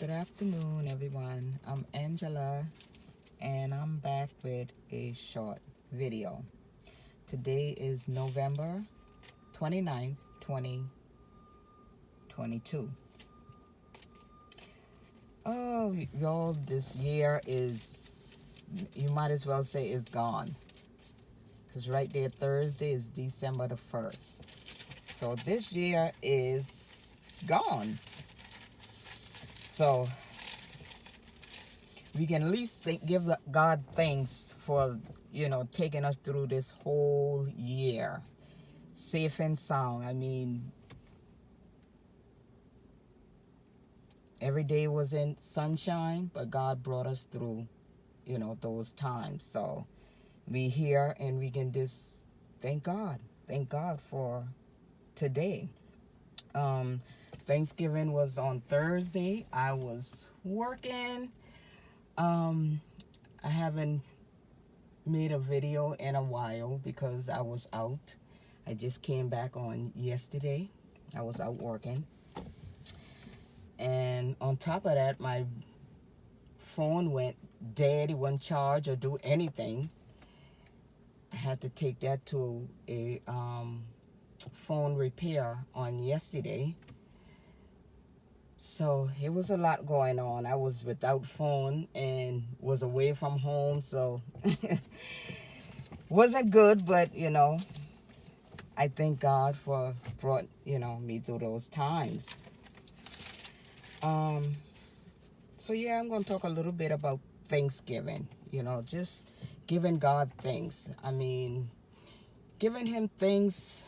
Good afternoon, everyone. I'm Angela, and I'm back with a short video. Today is November 29th, 2022. Oh, y'all, this year is, you might as well say, is gone. Because right there, Thursday is December the 1st. So this year is gone. So we can at least give God thanks for, taking us through this whole year. Safe and sound. I mean, every day was in sunshine, but God brought us through, those times. So we here and we can just thank God. Thank God for today. Thanksgiving was on Thursday. I was working. I haven't made a video in a while because I was out. I just came back on yesterday. I was out working. And on top of that, my phone went dead. It wouldn't charge or do anything. I had to take that to a phone repair on yesterday. So it was a lot going on. I was without phone and was away from home, so wasn't good, but I thank God for brought me through those times. So yeah, I'm going to talk a little bit about Thanksgiving. Just giving God thanks. I mean, giving Him thanks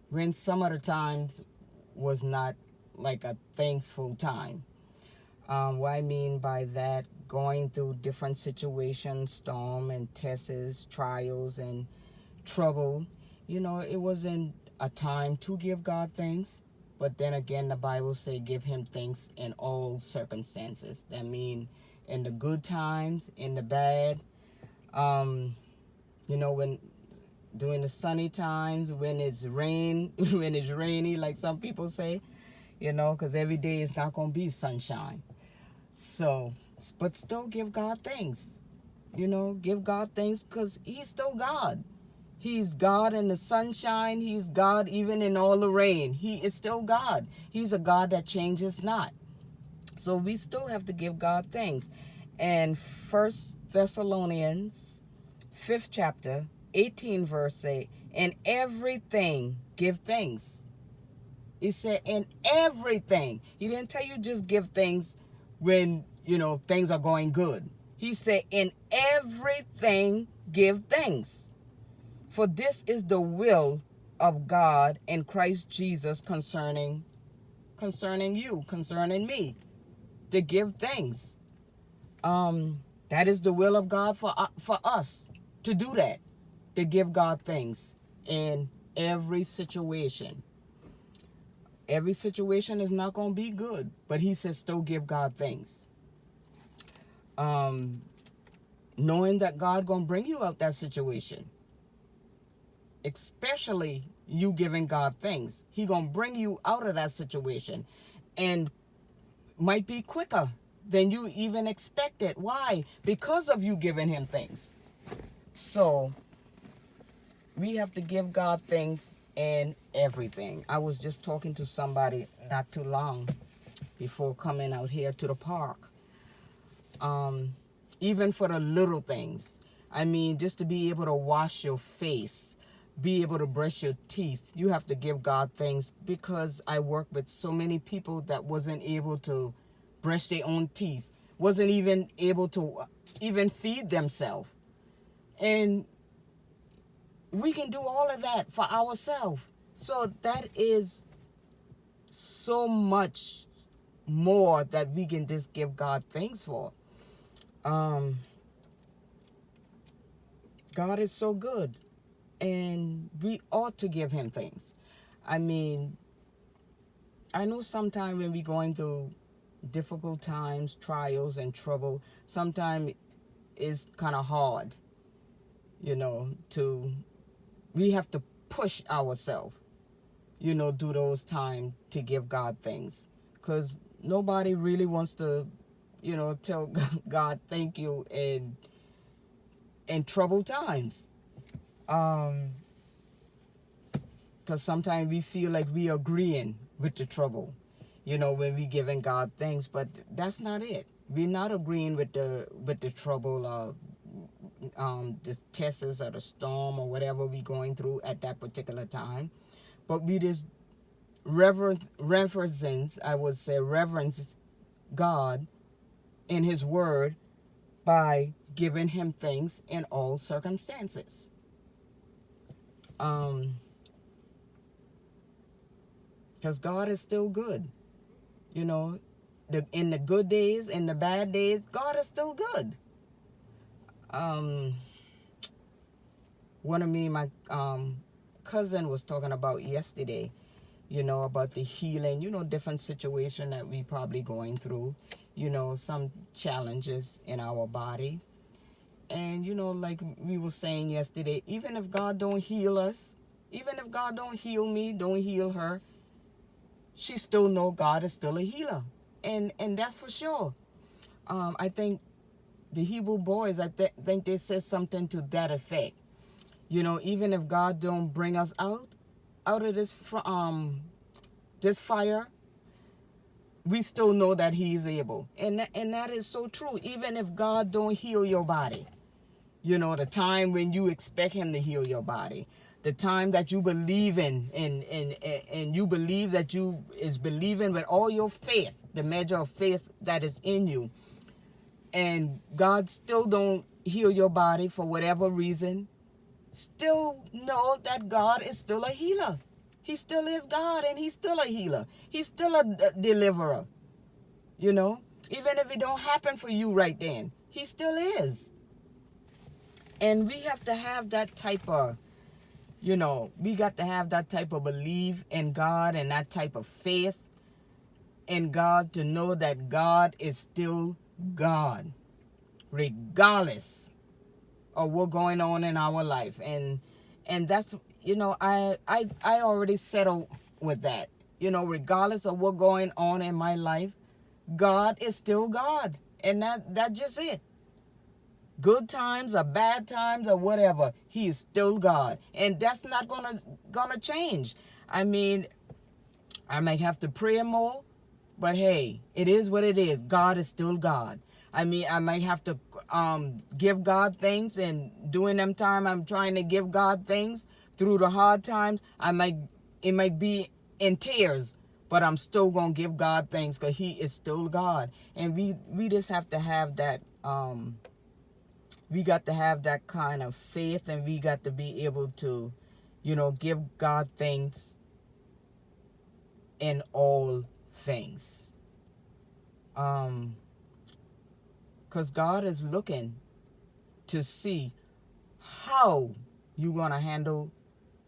when some of the times was not like a thankful time. What I mean by that, going through different situations, storm and tests, trials and trouble, it wasn't a time to give God thanks. But then again, the Bible say give Him thanks in all circumstances. That mean in the good times, in the bad, when during the sunny times, when it's rain, when it's rainy, like some people say, because every day is not going to be sunshine. So, but still give God thanks. Give God thanks because He's still God. He's God in the sunshine. He's God even in all the rain. He is still God. He's a God that changes not. So we still have to give God thanks. And 1 Thessalonians 5th chapter, 18 verse 8, in everything give thanks. He said in everything. He didn't tell you just give thanks when, things are going good. He said in everything give thanks. For this is the will of God in Christ Jesus concerning you, concerning me, to give thanks. That is the will of God for us to do that, to give God thanks in every situation. Every situation is not going to be good, but He says still give God thanks. Knowing that God going to bring you out that situation, especially you giving God thanks. He going to bring you out of that situation and might be quicker than you even expected. Why? Because of you giving Him thanks. So we have to give God thanks in everything. I was just talking to somebody not too long before coming out here to the park. Even for the little things. I mean, just to be able to wash your face, be able to brush your teeth, you have to give God thanks, because I work with so many people that wasn't able to brush their own teeth, wasn't even able to even feed themselves. And we can do all of that for ourselves. So that is so much more that we can just give God thanks for. God is so good, and we ought to give Him thanks. I mean, I know sometimes when we're going through difficult times, trials and trouble, sometimes it's kind of hard, we have to push ourselves, do those times to give God thanks. Because nobody really wants to, tell God thank you in troubled times. Because sometimes we feel like we agreeing with the trouble, when we giving God thanks, but that's not it. We're not agreeing with the trouble of the tests or the storm or whatever we going through at that particular time, but we just reverence God in His Word by giving Him thanks in all circumstances. Because God is still good. In the good days, in the bad days, God is still good. One of my cousin was talking about yesterday, about the healing, different situation that we probably going through, some challenges in our body. And, like we were saying yesterday, even if God don't heal us, even if God don't heal me, don't heal her, she still know God is still a healer. And that's for sure. I think the Hebrew boys, I think they said something to that effect. Even if God don't bring us out of this fire, we still know that He is able. And that is so true. Even if God don't heal your body, the time when you expect Him to heal your body, the time that you believe in, and you believe that you is believing with all your faith, the measure of faith that is in you, and God still don't heal your body for whatever reason, still know that God is still a healer. He still is God, and He's still a healer. He's still a deliverer. Even if it don't happen for you right then, He still is. And we have to have that type of, we got to have that type of belief in God and that type of faith in God to know that God is still God, regardless of what's going on in our life. And that's, I already settled with that. Regardless of what's going on in my life, God is still God. And that's just it. Good times or bad times or whatever, He is still God. And that's not gonna change. I mean, I might have to pray more, but hey, it is what it is. God is still God. I mean, I might have to give God thanks, and during them time I'm trying to give God thanks through the hard times, it might be in tears, but I'm still gonna give God thanks because He is still God. And we just have to have that we got to have that kind of faith, and we got to be able to, give God thanks in all things. Because God is looking to see how you going to handle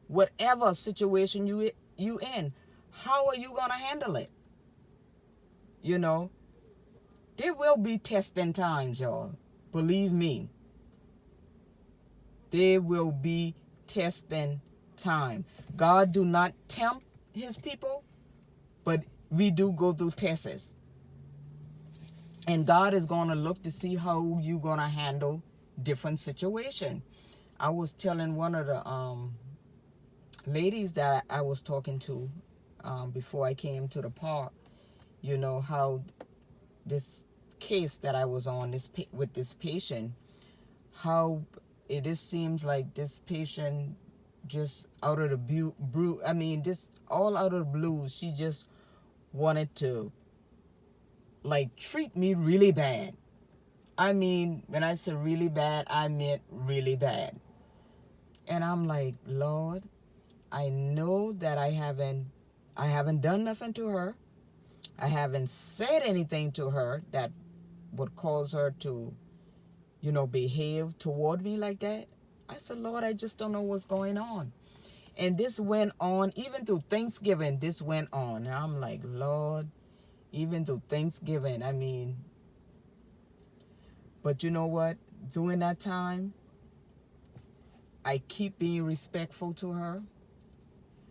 whatever situation you in. How are you going to handle it? There will be testing times, y'all. Believe me. There will be testing time. God do not tempt His people, but we do go through tests. And God is going to look to see how you're going to handle different situations. I was telling one of the ladies that I was talking to before I came to the park, how this case that I was on with this patient, how it just seems like this patient just out of the all out of the blue, she just wanted to treat me really bad. I mean, when I say really bad, I meant really bad. And I'm like, Lord, I know that I haven't done nothing to her. I haven't said anything to her that would cause her to, behave toward me like that. I said, Lord, I just don't know what's going on. And this went on, even through Thanksgiving, this went on. And I'm like, Lord, even through Thanksgiving, but you know what? During that time, I keep being respectful to her.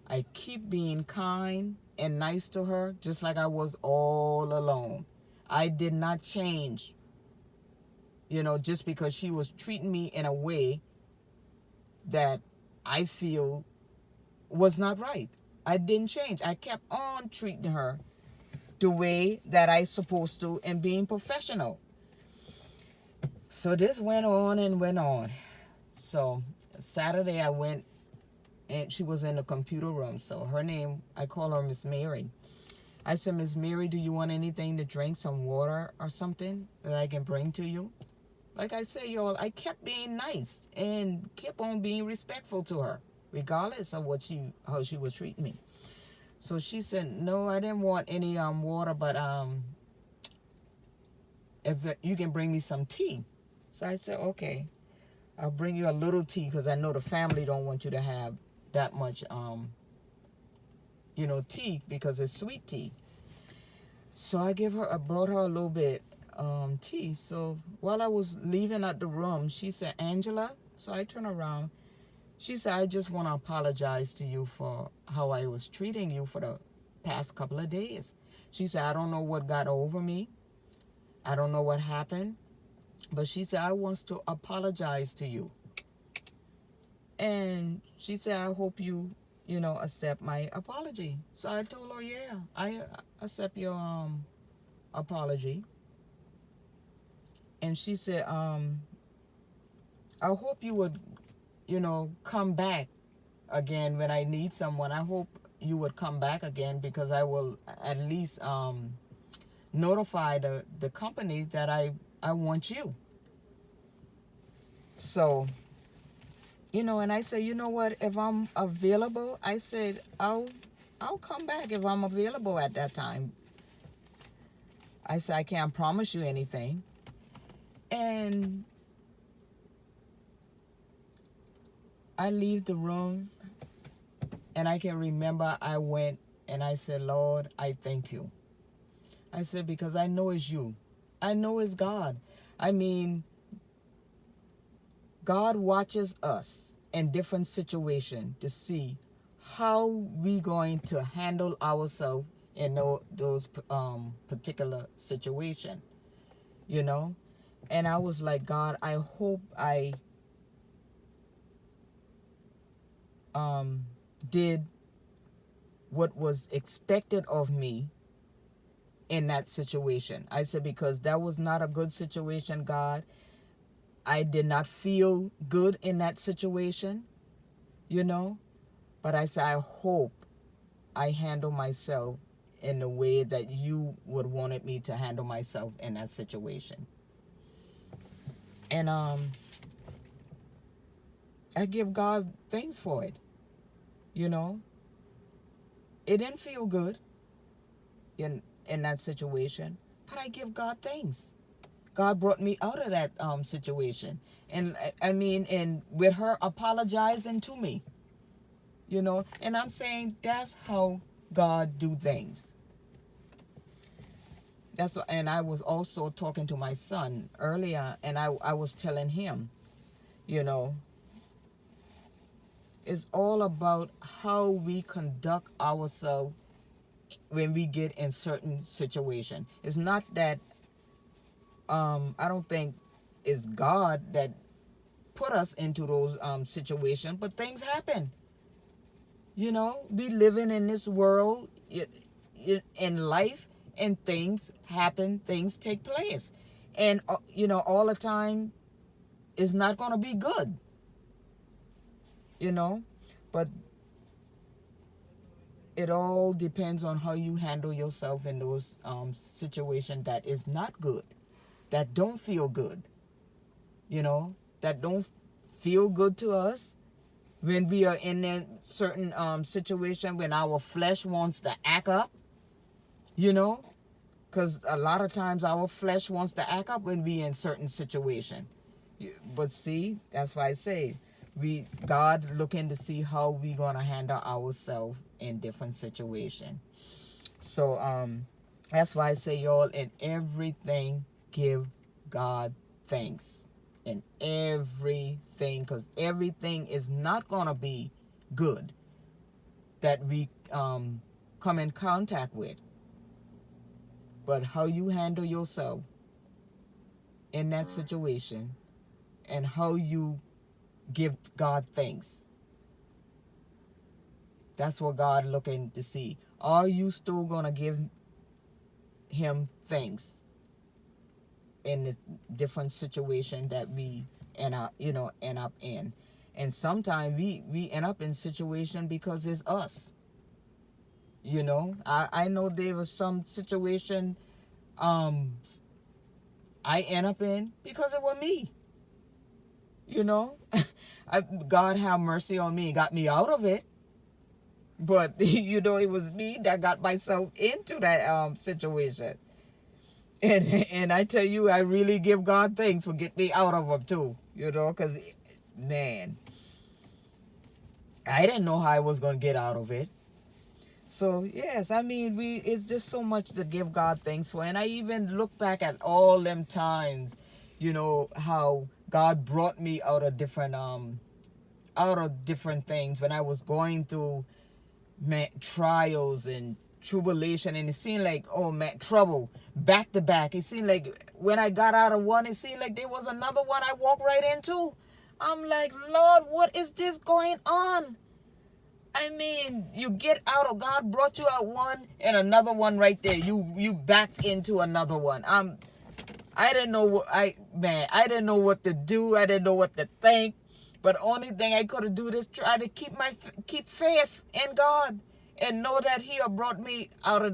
I keep being kind and nice to her, just like I was all alone. I did not change, just because she was treating me in a way that I feel was not right. I didn't change. I kept on treating her the way that I supposed to and being professional. So this went on and went on. So Saturday I went, and she was in the computer room. So her name, I call her Miss Mary. I said, Miss Mary, do you want anything to drink, some water or something that I can bring to you? Like I say, y'all, I kept being nice and kept on being respectful to her, regardless of how she was treating me. So she said, no, I didn't want any water, but if you can bring me some tea. So I said, okay, I'll bring you a little tea, because I know the family don't want you to have that much tea, because it's sweet tea. So I brought her a little bit tea. So while I was leaving out the room, she said, Angela. So I turned around. She said, I just want to apologize to you for how I was treating you for the past couple of days. She said, I don't know what got over me. I don't know what happened. But she said, I want to apologize to you. And she said, I hope you, accept my apology. So I told her, yeah, I accept your apology. And she said, I hope you would, come back again when I need someone. I hope you would come back again, because I will at least notify the company that I want you. So, and I said, you know what, if I'm available, I said, I'll come back if I'm available at that time. I said, I can't promise you anything. And I leave the room, and I can remember I went and I said, Lord, I thank you. I said, because I know it's you. I know it's God. I mean, God watches us in different situations to see how we going to handle ourselves in those particular situation, And I was like, God, I hope I did what was expected of me in that situation. I said, because that was not a good situation, God. I did not feel good in that situation, But I said, I hope I handle myself in the way that you would wanted me to handle myself in that situation. And I give God thanks for it. It didn't feel good in that situation, but I give God thanks. God brought me out of that situation. And I mean, and with her apologizing to me, and I'm saying that's how God do things. And I was also talking to my son earlier, and I was telling him, it's all about how we conduct ourselves when we get in certain situation. It's not that I don't think it's God that put us into those situations, but things happen. We living in this world in life, and things happen, things take place, and all the time is not going to be good. But it all depends on how you handle yourself in those situations that is not good, that don't feel good, that don't feel good to us. When we are in a certain situation, when our flesh wants to act up, because a lot of times our flesh wants to act up when we in certain situation. But see, that's why I say, God looking to see how we gonna handle ourselves in different situation. So that's why I say, y'all, in everything give God thanks. In everything, because everything is not gonna be good that we come in contact with, but how you handle yourself in that situation and how you give God thanks. That's what God looking to see. Are you still gonna give him thanks in the different situation that we end up in? And sometimes we end up in situation because it's us. I know there was some situation I end up in because it was me. God have mercy on me, got me out of it. But it was me that got myself into that situation. And I tell you, I really give God thanks for getting me out of them too. Because, man, I didn't know how I was going to get out of it. So, yes, I mean, it's just so much to give God thanks for. And I even look back at all them times, how God brought me out of different things when I was going through trials and tribulation, and it seemed like, oh man, trouble back to back. It seemed like when I got out of one, it seemed like there was another one I walked right into. I'm like, Lord, what is this going on? I mean, you get out of, God brought you out one and another one right there. You back into another one. I didn't know I didn't know what to do. I didn't know what to think. But only thing I could do is try to keep faith in God and know that He brought me out of